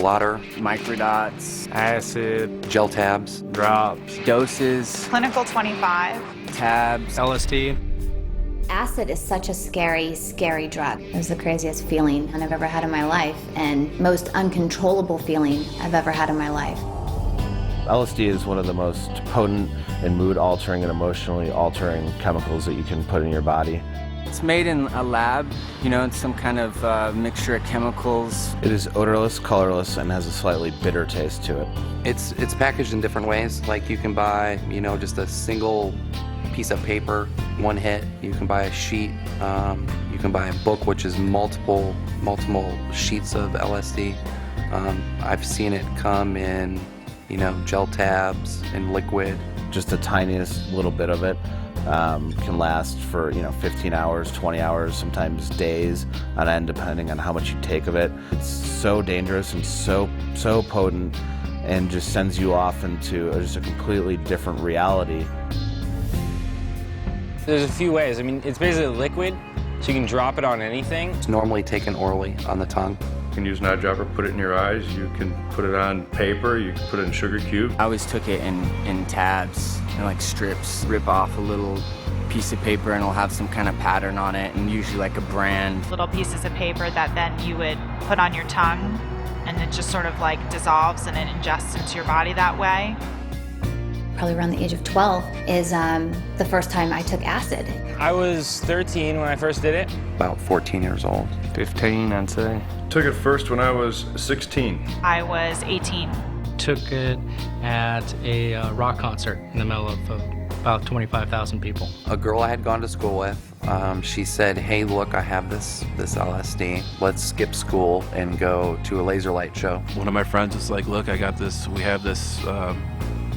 blotter, microdots, acid, gel tabs, drops, doses, Clinical 25. tabs, LSD. Acid is such a scary, scary drug. It was the craziest feeling I've ever had in my life, and most uncontrollable feeling I've ever had in my life. LSD is one of the most potent and mood-altering and emotionally altering chemicals that you can put in your body. It's made in a lab, it's some kind of mixture of chemicals. It is odorless, colorless, and has a slightly bitter taste to it. It's packaged in different ways. Like you can buy, just a single piece of paper, one hit. You can buy a sheet. You can buy a book, which is multiple sheets of LSD. I've seen it come in, gel tabs and liquid. Just the tiniest little bit of it can last for 15 hours, 20 hours, sometimes days on end, depending on how much you take of it. It's so dangerous and so potent, and just sends you off into just a completely different reality. There's a few ways. It's basically liquid, so you can drop it on anything. It's normally taken orally on the tongue. You can use an eyedropper, put it in your eyes. You can put it on paper. You can put it in sugar cube. I always took it in tabs and like strips. Rip off a little piece of paper and it'll have some kind of pattern on it, and usually like a brand. Little pieces of paper that then you would put on your tongue, and it just sort of like dissolves and it ingests into your body that way. Probably around the age of 12 is the first time I took acid. I was 13 when I first did it. About 14 years old. 15, I'd say. Took it first when I was 16. I was 18. Took it at a rock concert in the middle of about 25,000 people. A girl I had gone to school with, she said, "Hey, look, I have this LSD. Let's skip school and go to a laser light show." One of my friends was like, "Look, I got this. We have this.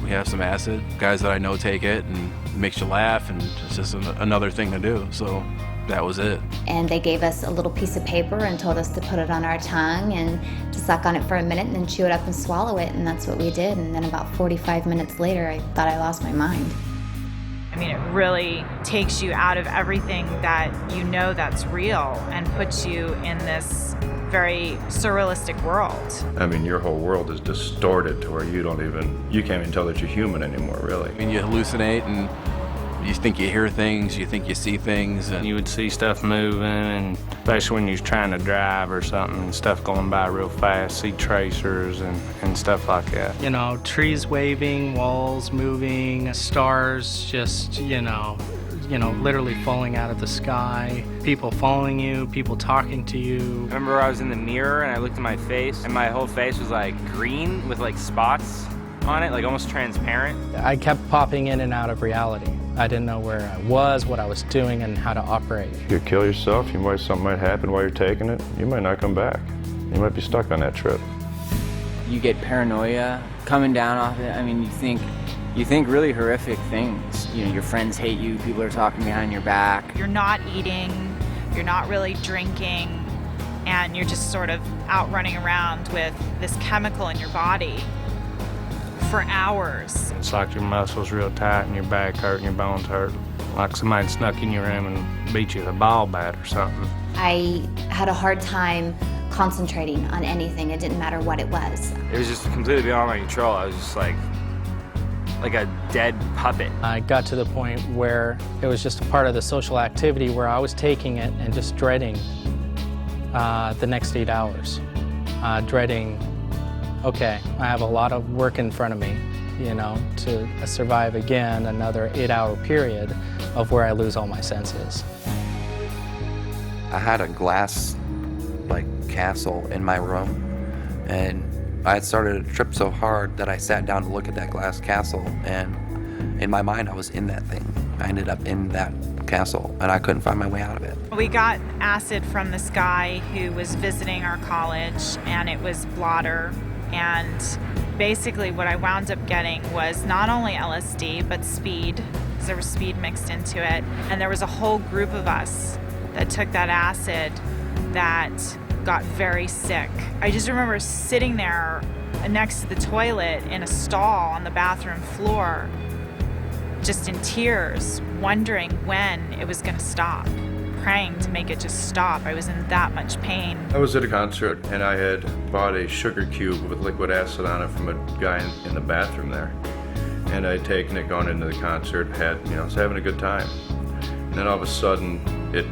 We have some acid. Guys that I know take it, and it makes you laugh, and it's just another thing to do." So that was it. And they gave us a little piece of paper and told us to put it on our tongue and to suck on it for a minute and then chew it up and swallow it, and that's what we did. And then about 45 minutes later, I thought I lost my mind. It really takes you out of everything that that's real and puts you in this very surrealistic world. Your whole world is distorted to where you can't even tell that you're human anymore, really. You hallucinate, and you think you hear things, you think you see things. And You would see stuff moving, and especially when you're trying to drive or something, stuff going by real fast, see tracers and stuff like that. Trees waving, walls moving, stars just, literally falling out of the sky, people following you, people talking to you. I remember I was in the mirror and I looked at my face, and my whole face was like green with like spots on it, like almost transparent. I kept popping in and out of reality. I didn't know where I was, what I was doing, and how to operate. You could kill yourself. Something might happen while you're taking it. You might not come back. You might be stuck on that trip. You get paranoia coming down off it. You think really horrific things. Your friends hate you, people are talking behind your back. You're not eating, you're not really drinking, and you're just sort of out running around with this chemical in your body for hours. It's like your muscles real tight and your back hurt and your bones hurt. Like somebody snuck in your room and beat you with a ball bat or something. I had a hard time concentrating on anything. It didn't matter what it was. It was just completely beyond my control. I was just like a dead puppet. I got to the point where it was just a part of the social activity where I was taking it and just dreading the next 8 hours. Dreading, okay, I have a lot of work in front of me, to survive again another 8-hour period of where I lose all my senses. I had a glass castle in my room, and I had started to trip so hard that I sat down to look at that glass castle, and in my mind I was in that thing. I ended up in that castle, and I couldn't find my way out of it. We got acid from this guy who was visiting our college, and it was blotter. And basically what I wound up getting was not only LSD, but speed, because there was speed mixed into it. And there was a whole group of us that took that acid that got very sick. I just remember sitting there next to the toilet in a stall on the bathroom floor, just in tears, wondering when it was going to stop. praying to make it just stop. I was in that much pain. I was at a concert and I had bought a sugar cube with liquid acid on it from a guy in the bathroom there. And I'd taken it going into the concert, was having a good time. And then all of a sudden, it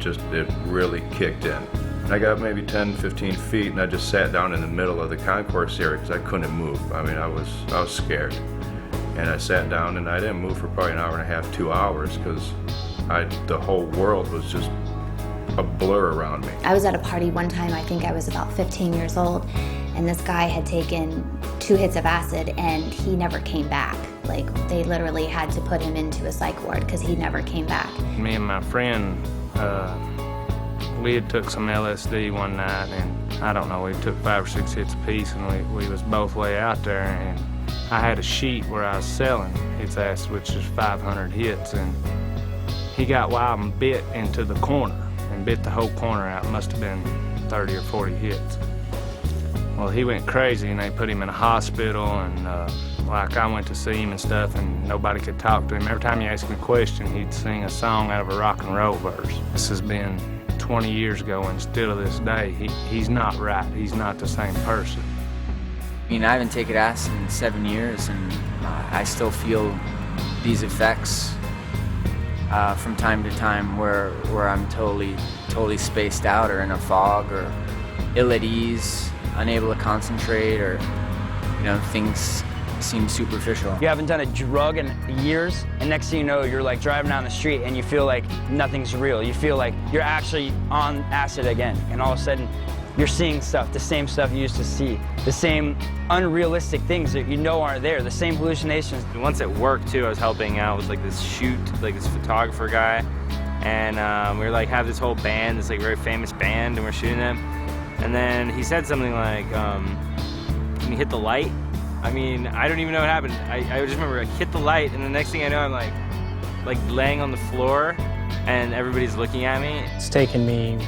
really kicked in. And I got maybe 10, 15 feet and I just sat down in the middle of the concourse area because I couldn't move. I mean, I was scared. And I sat down and I didn't move for probably an hour and a half, 2 hours because the whole world was just a blur around me. I was at a party one time, I think I was about 15 years old, and this guy had taken 2 hits of acid and he never came back. Like, they literally had to put him into a psych ward because he never came back. Me and my friend, we had took some LSD one night, and I don't know, we took 5 or 6 hits apiece, and we was both way out there, and I had a sheet where I was selling his acid, which is 500 hits, and he got wild and bit into the corner and bit the whole corner out. It must have been 30 or 40 hits. Well, he went crazy and they put him in a hospital, and I went to see him and stuff, and nobody could talk to him. Every time you asked him a question, he'd sing a song out of a rock and roll verse. This has been 20 years ago, and still to this day, he's not right. He's not the same person. I mean, I haven't taken acid in 7 years, and I still feel these effects from time to time where I'm totally spaced out or in a fog or ill at ease, unable to concentrate, or, things seem superficial. You haven't done a drug in years, and next thing you know, you're like driving down the street and you feel like nothing's real. You feel like you're actually on acid again, and all of a sudden, you're seeing stuff, the same stuff you used to see, the same unrealistic things that you know aren't there, the same hallucinations. Once at work too, I was helping out with this photographer guy, and we were have this whole band, this very famous band, and we're shooting them. And then he said something like, "Can you hit the light?" I mean, I don't even know what happened. I just remember I hit the light, and the next thing I know, I'm like laying on the floor, and everybody's looking at me. It's taken me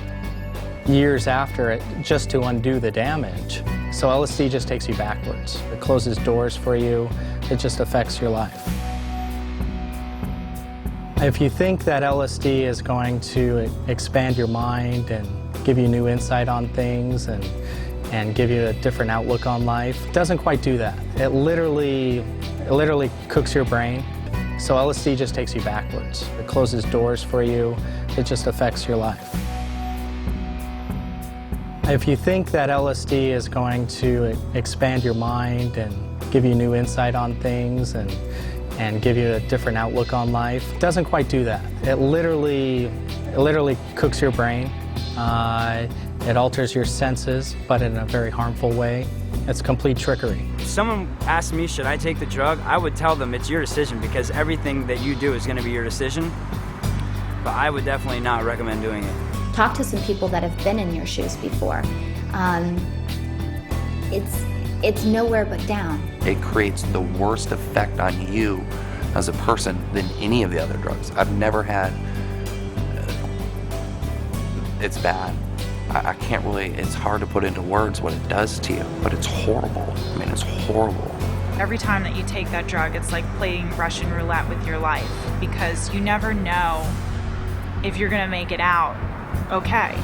years after it just to undo the damage. So LSD just takes you backwards. It closes doors for you. It just affects your life. If you think that LSD is going to expand your mind and give you new insight on things and give you a different outlook on life, it doesn't quite do that. It literally cooks your brain. So LSD just takes you backwards. It closes doors for you. It just affects your life. If you think that LSD is going to expand your mind and give you new insight on things and give you a different outlook on life, it doesn't quite do that. It literally cooks your brain. It alters your senses, but in a very harmful way. It's complete trickery. If someone asked me, should I take the drug, I would tell them it's your decision, because everything that you do is going to be your decision. But I would definitely not recommend doing it. Talk to some people that have been in your shoes before. It's nowhere but down. It creates the worst effect on you as a person than any of the other drugs. I've never had, it's bad. I can't really, it's hard to put into words what it does to you, but it's horrible. I mean, it's horrible. Every time that you take that drug, it's like playing Russian roulette with your life, because you never know if you're gonna make it out okay.